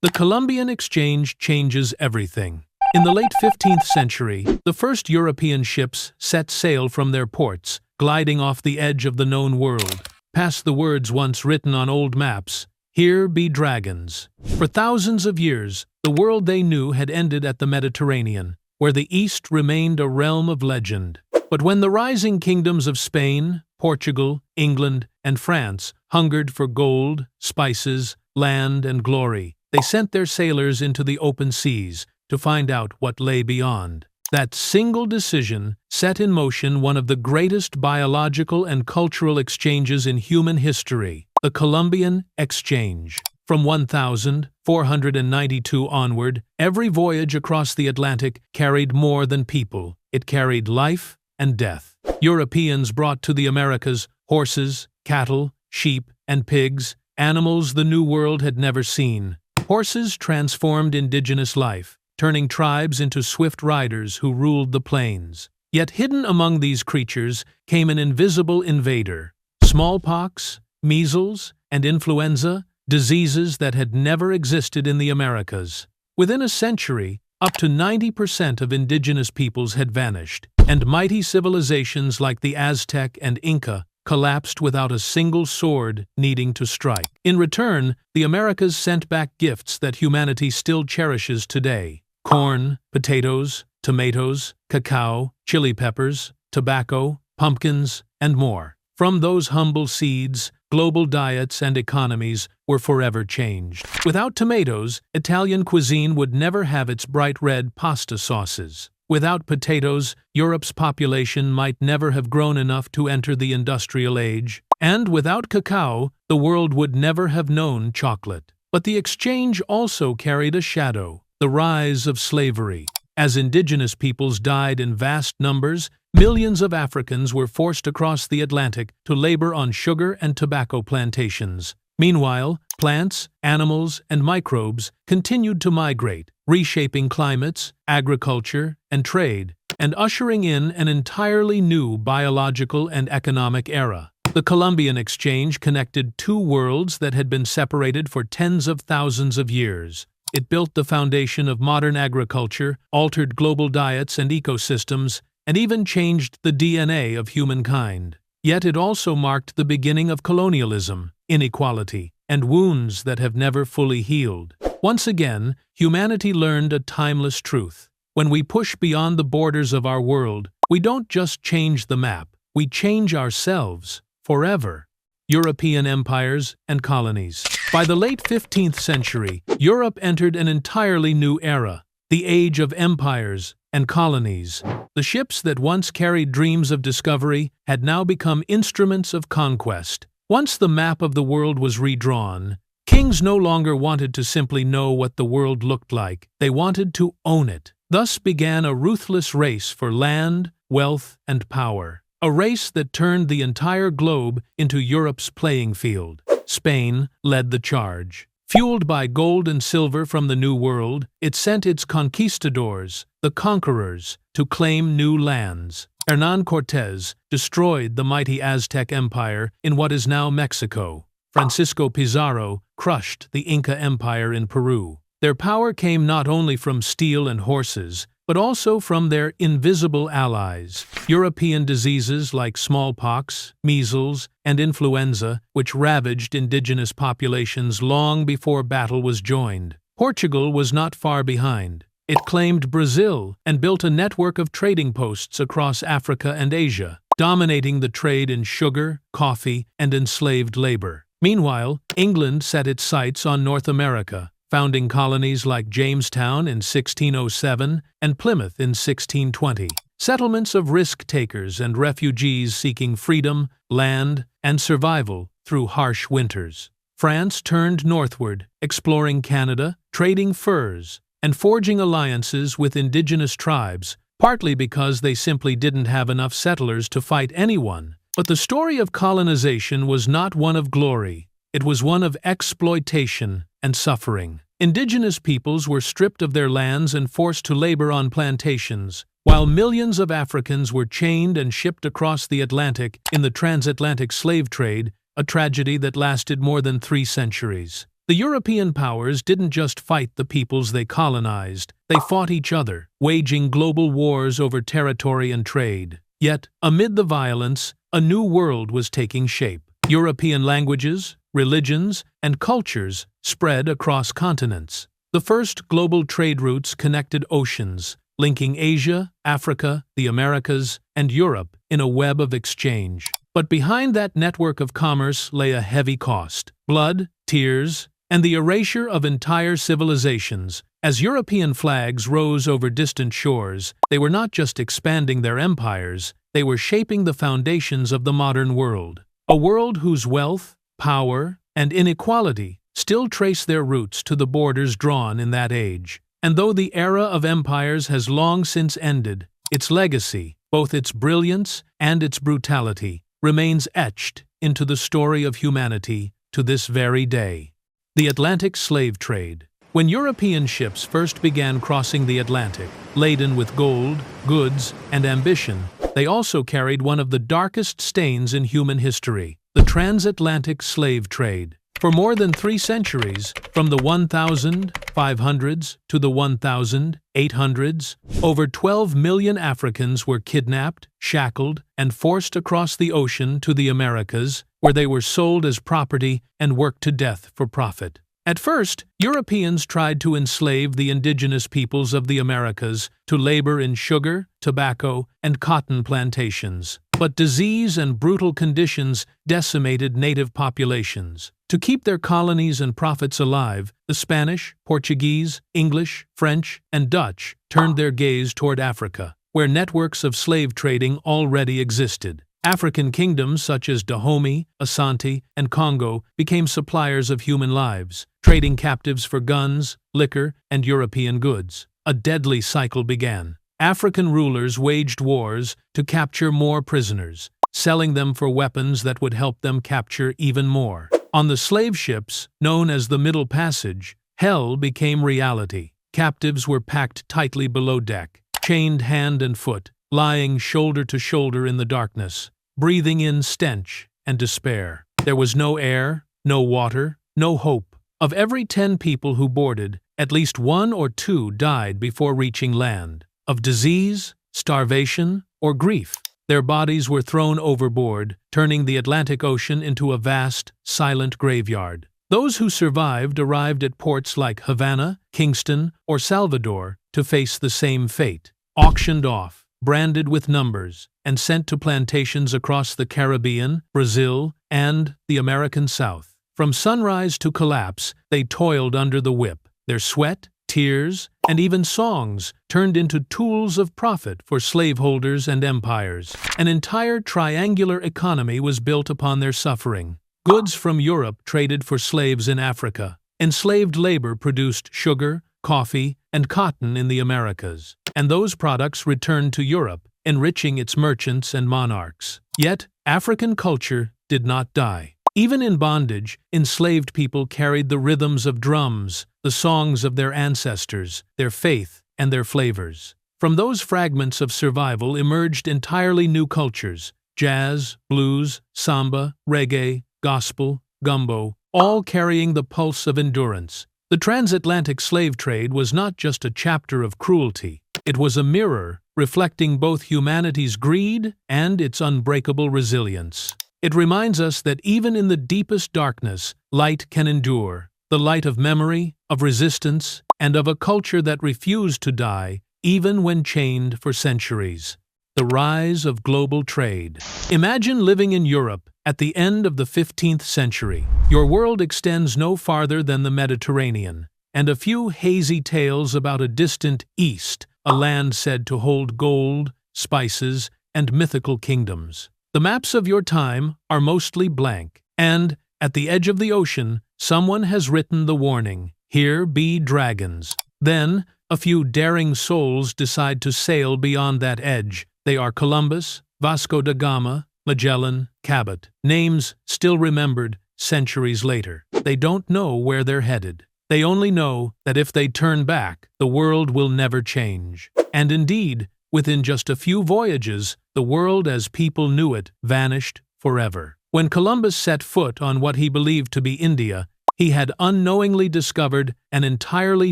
The Columbian Exchange changes everything. In the late 15th century, the first European ships set sail from their ports, gliding off the edge of the known world, past the words once written on old maps, "Here be dragons." For thousands of years, the world they knew had ended at the Mediterranean, where the East remained a realm of legend. But when the rising kingdoms of Spain, Portugal, England, and France hungered for gold, spices, land, and glory, they sent their sailors into the open seas to find out what lay beyond. That single decision set in motion one of the greatest biological and cultural exchanges in human history, the Columbian Exchange. From 1492 onward, every voyage across the Atlantic carried more than people. It carried life and death. Europeans brought to the Americas horses, cattle, sheep, and pigs, animals the New World had never seen. Horses transformed indigenous life, turning tribes into swift riders who ruled the plains. Yet hidden among these creatures came an invisible invader. Smallpox, measles, and influenza, diseases that had never existed in the Americas. Within a century, up to 90% of indigenous peoples had vanished, and mighty civilizations like the Aztec and Inca collapsed without a single sword needing to strike. In return, the Americas sent back gifts that humanity still cherishes today: corn, potatoes, tomatoes, cacao, chili peppers, tobacco, pumpkins, and more. From those humble seeds, global diets and economies were forever changed. Without tomatoes, Italian cuisine would never have its bright red pasta sauces. Without potatoes, Europe's population might never have grown enough to enter the industrial age. And without cacao, the world would never have known chocolate. But the exchange also carried a shadow: the rise of slavery. As indigenous peoples died in vast numbers, millions of Africans were forced across the Atlantic to labor on sugar and tobacco plantations. Meanwhile, plants, animals, and microbes continued to migrate, reshaping climates, agriculture, and trade, and ushering in an entirely new biological and economic era. The Columbian Exchange connected two worlds that had been separated for tens of thousands of years. It built the foundation of modern agriculture, altered global diets and ecosystems, and even changed the DNA of humankind. Yet it also marked the beginning of colonialism, inequality, and wounds that have never fully healed. Once again, humanity learned a timeless truth. When we push beyond the borders of our world, we don't just change the map, we change ourselves forever. European empires and colonies. By the late 15th century, Europe entered an entirely new era, the age of empires and colonies. The ships that once carried dreams of discovery had now become instruments of conquest. Once the map of the world was redrawn, kings no longer wanted to simply know what the world looked like. They wanted to own it. Thus began a ruthless race for land, wealth, and power. A race that turned the entire globe into Europe's playing field. Spain led the charge. Fueled by gold and silver from the New World, it sent its conquistadors, the conquerors, to claim new lands. Hernán Cortés destroyed the mighty Aztec Empire in what is now Mexico. Francisco Pizarro crushed the Inca Empire in Peru. Their power came not only from steel and horses, but also from their invisible allies, European diseases like smallpox, measles, and influenza, which ravaged indigenous populations long before battle was joined. Portugal was not far behind. It claimed Brazil and built a network of trading posts across Africa and Asia, dominating the trade in sugar, coffee, and enslaved labor. Meanwhile, England set its sights on North America, founding colonies like Jamestown in 1607 and Plymouth in 1620. Settlements of risk-takers and refugees seeking freedom, land, and survival through harsh winters. France turned northward, exploring Canada, trading furs, and forging alliances with indigenous tribes, partly because they simply didn't have enough settlers to fight anyone. But the story of colonization was not one of glory. It was one of exploitation and suffering. Indigenous peoples were stripped of their lands and forced to labor on plantations, while millions of Africans were chained and shipped across the Atlantic in the transatlantic slave trade, a tragedy that lasted more than 3 centuries. The European powers didn't just fight the peoples they colonized, they fought each other, waging global wars over territory and trade. Yet, amid the violence, a new world was taking shape. European languages, religions, and cultures spread across continents. The first global trade routes connected oceans, linking Asia, Africa, the Americas, and Europe in a web of exchange. But behind that network of commerce lay a heavy cost: blood, tears, and the erasure of entire civilizations. As European flags rose over distant shores, they were not just expanding their empires, they were shaping the foundations of the modern world. A world whose wealth, power, and inequality still trace their roots to the borders drawn in that age. And though the era of empires has long since ended, its legacy, both its brilliance and its brutality, remains etched into the story of humanity to this very day. The Atlantic slave trade. When European ships first began crossing the Atlantic, laden with gold, goods, and ambition, they also carried one of the darkest stains in human history: the transatlantic slave trade. For more than 3 centuries, from the 1500s to the 1800s, over 12 million Africans were kidnapped, shackled, and forced across the ocean to the Americas, where they were sold as property and worked to death for profit. At first, Europeans tried to enslave the indigenous peoples of the Americas to labor in sugar, tobacco, and cotton plantations. But disease and brutal conditions decimated native populations. To keep their colonies and profits alive, the Spanish, Portuguese, English, French, and Dutch turned their gaze toward Africa, where networks of slave trading already existed. African kingdoms such as Dahomey, Asante, and Congo became suppliers of human lives, trading captives for guns, liquor, and European goods. A deadly cycle began. African rulers waged wars to capture more prisoners, selling them for weapons that would help them capture even more. On the slave ships, known as the Middle Passage, hell became reality. Captives were packed tightly below deck, chained hand and foot, lying shoulder to shoulder in the darkness, breathing in stench and despair. There was no air, no water, no hope. Of every 10 people who boarded, at least 1 or 2 died before reaching land. Of disease, starvation, or grief. Their bodies were thrown overboard, turning the Atlantic Ocean into a vast, silent graveyard. Those who survived arrived at ports like Havana, Kingston, or Salvador to face the same fate. Auctioned off, branded with numbers, and sent to plantations across the Caribbean, Brazil, and the American South. From sunrise to collapse, they toiled under the whip. Their sweat, tears, and even songs turned into tools of profit for slaveholders and empires. An entire triangular economy was built upon their suffering. Goods from Europe traded for slaves in Africa. Enslaved labor produced sugar, coffee, and cotton in the Americas. And those products returned to Europe, enriching its merchants and monarchs. Yet, African culture did not die. Even in bondage, enslaved people carried the rhythms of drums, the songs of their ancestors, their faith, and their flavors. From those fragments of survival emerged entirely new cultures: jazz, blues, samba, reggae, gospel, gumbo, all carrying the pulse of endurance. The transatlantic slave trade was not just a chapter of cruelty. It was a mirror reflecting both humanity's greed and its unbreakable resilience. It reminds us that even in the deepest darkness, light can endure, the light of memory, of resistance, and of a culture that refused to die, even when chained for centuries. The rise of global trade. Imagine living in Europe at the end of the 15th century. Your world extends no farther than the Mediterranean, and a few hazy tales about a distant East, a land said to hold gold, spices, and mythical kingdoms. The maps of your time are mostly blank, and, at the edge of the ocean, someone has written the warning: "Here be dragons." Then, a few daring souls decide to sail beyond that edge. They are Columbus, Vasco da Gama, Magellan, Cabot. Names still remembered centuries later. They don't know where they're headed. They only know that if they turn back, the world will never change. And indeed, within just a few voyages, the world as people knew it vanished forever. When Columbus set foot on what he believed to be India, He had unknowingly discovered an entirely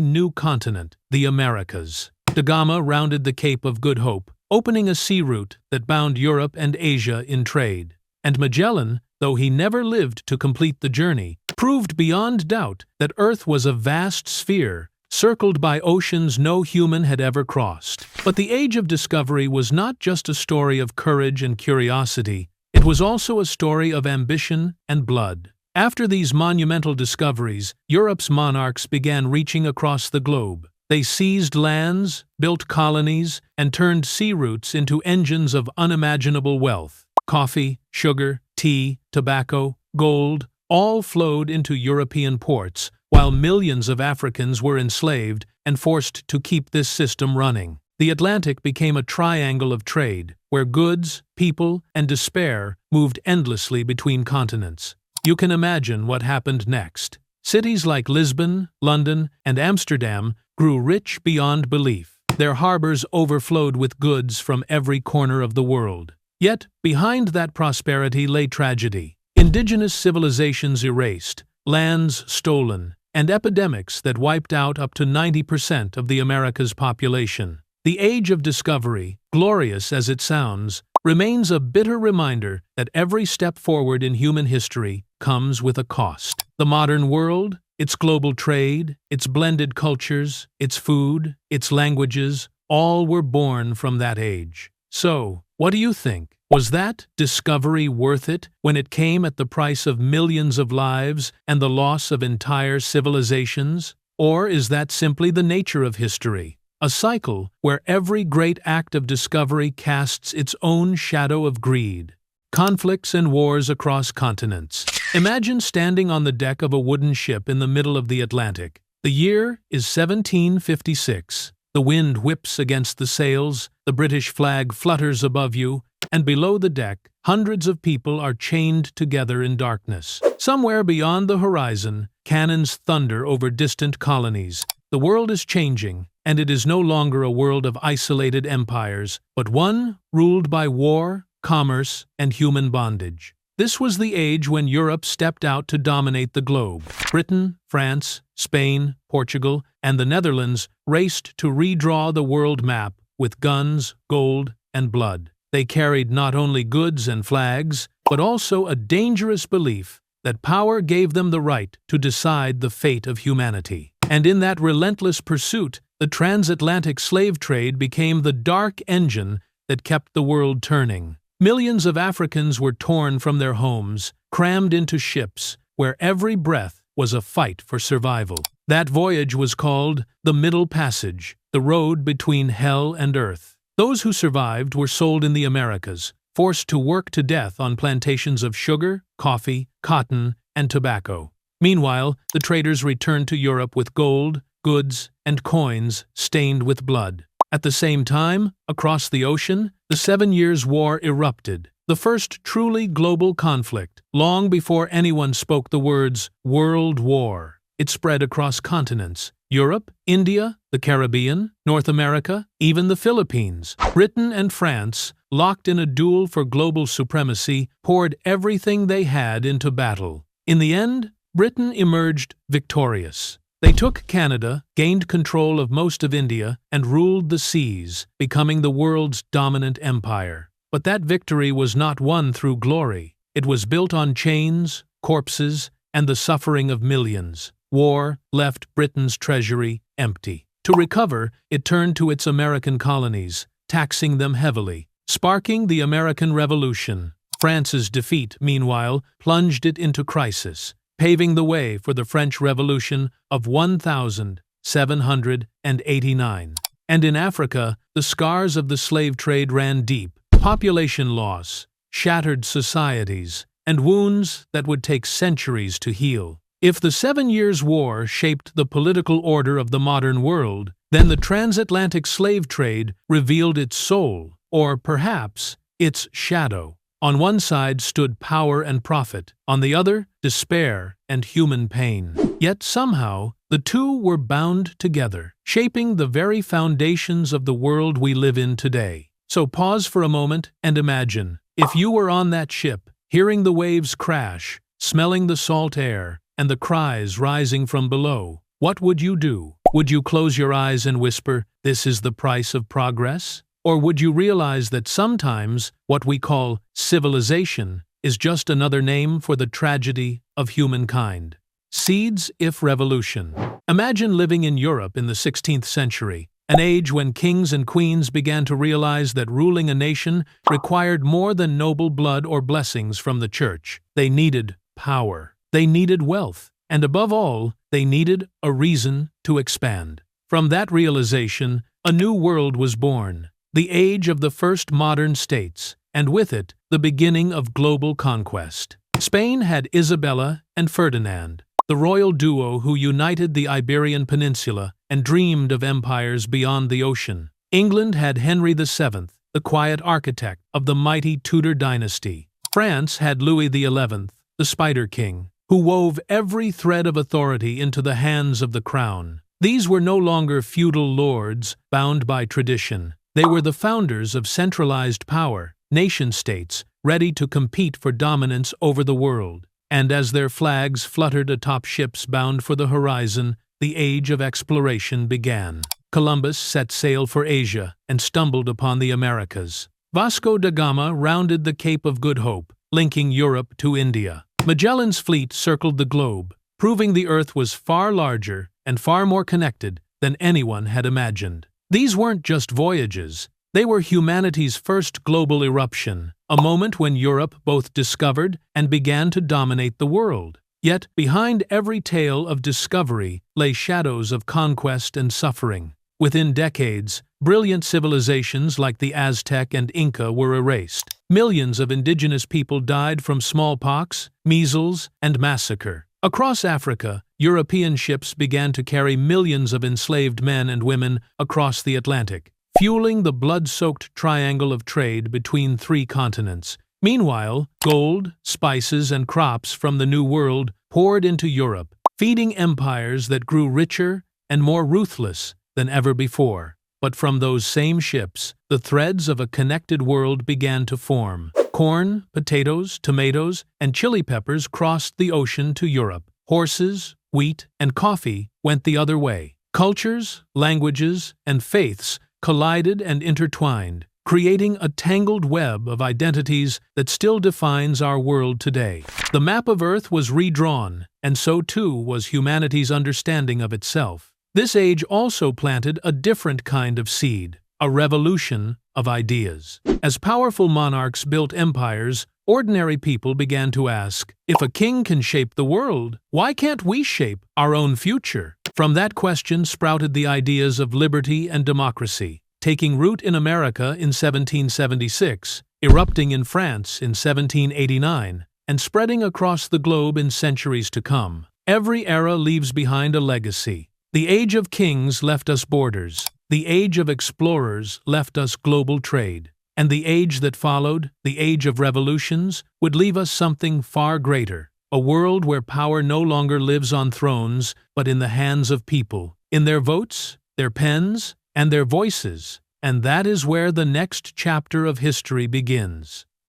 new continent, the Americas. Da Gama rounded the Cape of Good Hope, opening a sea route that bound Europe and Asia in trade. And Magellan, though he never lived to complete the journey, proved beyond doubt that Earth was a vast sphere, circled by oceans no human had ever crossed. But the Age of Discovery was not just a story of courage and curiosity, it was also a story of ambition and blood. After these monumental discoveries, Europe's monarchs began reaching across the globe. They seized lands, built colonies, and turned sea routes into engines of unimaginable wealth. Coffee, sugar, tea, tobacco, gold, all flowed into European ports, while millions of Africans were enslaved and forced to keep this system running. The Atlantic became a triangle of trade, where goods, people, and despair moved endlessly between continents. You can imagine what happened next. Cities like Lisbon, London, and Amsterdam grew rich beyond belief. Their harbors overflowed with goods from every corner of the world. Yet, behind that prosperity lay tragedy. Indigenous civilizations erased, lands stolen, and epidemics that wiped out up to 90% of the Americas' population. The Age of Discovery, glorious as it sounds, remains a bitter reminder that every step forward in human history comes with a cost. The modern world, its global trade, its blended cultures, its food, its languages, all were born from that age. So, what do you think? Was that discovery worth it when it came at the price of millions of lives and the loss of entire civilizations? Or is that simply the nature of history? A cycle where every great act of discovery casts its own shadow of greed. Conflicts and wars across continents. Imagine standing on the deck of a wooden ship in the middle of the Atlantic. The year is 1756. The wind whips against the sails, the British flag flutters above you, and below the deck, hundreds of people are chained together in darkness. Somewhere beyond the horizon, cannons thunder over distant colonies. The world is changing, and it is no longer a world of isolated empires, but one ruled by war, commerce, and human bondage. This was the age when Europe stepped out to dominate the globe. Britain, France, Spain, Portugal, and the Netherlands raced to redraw the world map with guns, gold, and blood. They carried not only goods and flags, but also a dangerous belief that power gave them the right to decide the fate of humanity. And in that relentless pursuit, the transatlantic slave trade became the dark engine that kept the world turning. Millions of Africans were torn from their homes, crammed into ships, where every breath was a fight for survival. That voyage was called the Middle Passage, the road between hell and earth. Those who survived were sold in the Americas, forced to work to death on plantations of sugar, coffee, cotton, and tobacco. Meanwhile, the traders returned to Europe with gold, goods, and coins stained with blood. At the same time, across the ocean, the 7 Years' War erupted, the first truly global conflict, long before anyone spoke the words World War. It spread across continents: Europe, India, the Caribbean, North America, even the Philippines. Britain and France, locked in a duel for global supremacy, poured everything they had into battle. In the end, Britain emerged victorious. They took Canada, gained control of most of India, and ruled the seas, becoming the world's dominant empire. But that victory was not won through glory. It was built on chains, corpses, and the suffering of millions. War left Britain's treasury empty. To recover, it turned to its American colonies, taxing them heavily, sparking the American Revolution. France's defeat, meanwhile, plunged it into crisis, paving the way for the French Revolution of 1789. And in Africa, the scars of the slave trade ran deep: population loss, shattered societies, and wounds that would take centuries to heal. If the 7 Years' War shaped the political order of the modern world, then the transatlantic slave trade revealed its soul, or perhaps its shadow. On one side stood power and profit, on the other, despair and human pain. Yet somehow, the two were bound together, shaping the very foundations of the world we live in today. So pause for a moment and imagine, if you were on that ship, hearing the waves crash, smelling the salt air, and the cries rising from below, what would you do? Would you close your eyes and whisper, "This is the price of progress"? Or would you realize that sometimes what we call civilization is just another name for the tragedy of humankind? Seeds if revolution. Imagine living in Europe in the 16th century, an age when kings and queens began to realize that ruling a nation required more than noble blood or blessings from the church. They needed power. They needed wealth. And above all, they needed a reason to expand. From that realization, a new world was born, the age of the first modern states, and with it, the beginning of global conquest. Spain had Isabella and Ferdinand, the royal duo who united the Iberian Peninsula and dreamed of empires beyond the ocean. England had Henry VII, the quiet architect of the mighty Tudor dynasty. France had Louis XI, the Spider King, who wove every thread of authority into the hands of the crown. These were no longer feudal lords bound by tradition. They were the founders of centralized power, nation-states, ready to compete for dominance over the world. And as their flags fluttered atop ships bound for the horizon, the age of exploration began. Columbus set sail for Asia and stumbled upon the Americas. Vasco da Gama rounded the Cape of Good Hope, linking Europe to India. Magellan's fleet circled the globe, proving the Earth was far larger and far more connected than anyone had imagined. These weren't just voyages. They were humanity's first global eruption, a moment when Europe both discovered and began to dominate the world. Yet, behind every tale of discovery lay shadows of conquest and suffering. Within decades, brilliant civilizations like the Aztec and Inca were erased. Millions of indigenous people died from smallpox, measles, and massacre. Across Africa, European ships began to carry millions of enslaved men and women across the Atlantic, fueling the blood-soaked triangle of trade between three continents. Meanwhile, gold, spices, and crops from the New World poured into Europe, feeding empires that grew richer and more ruthless than ever before. But from those same ships, the threads of a connected world began to form. Corn, potatoes, tomatoes, and chili peppers crossed the ocean to Europe. Horses, wheat, and coffee went the other way. Cultures, languages, and faiths collided and intertwined, creating a tangled web of identities that still defines our world today. The map of Earth was redrawn, and so too was humanity's understanding of itself. This age also planted a different kind of seed, a revolution of ideas. As powerful monarchs built empires, ordinary people began to ask, if a king can shape the world, why can't we shape our own future? From that question sprouted the ideas of liberty and democracy, taking root in America in 1776, erupting in France in 1789, and spreading across the globe in centuries to come. Every era leaves behind a legacy. The age of kings left us borders. The age of explorers left us global trade. And the age that followed, the age of revolutions, would leave us something far greater. A world where power no longer lives on thrones, but in the hands of people, in their votes, their pens, and their voices. And that is where the next chapter of history begins.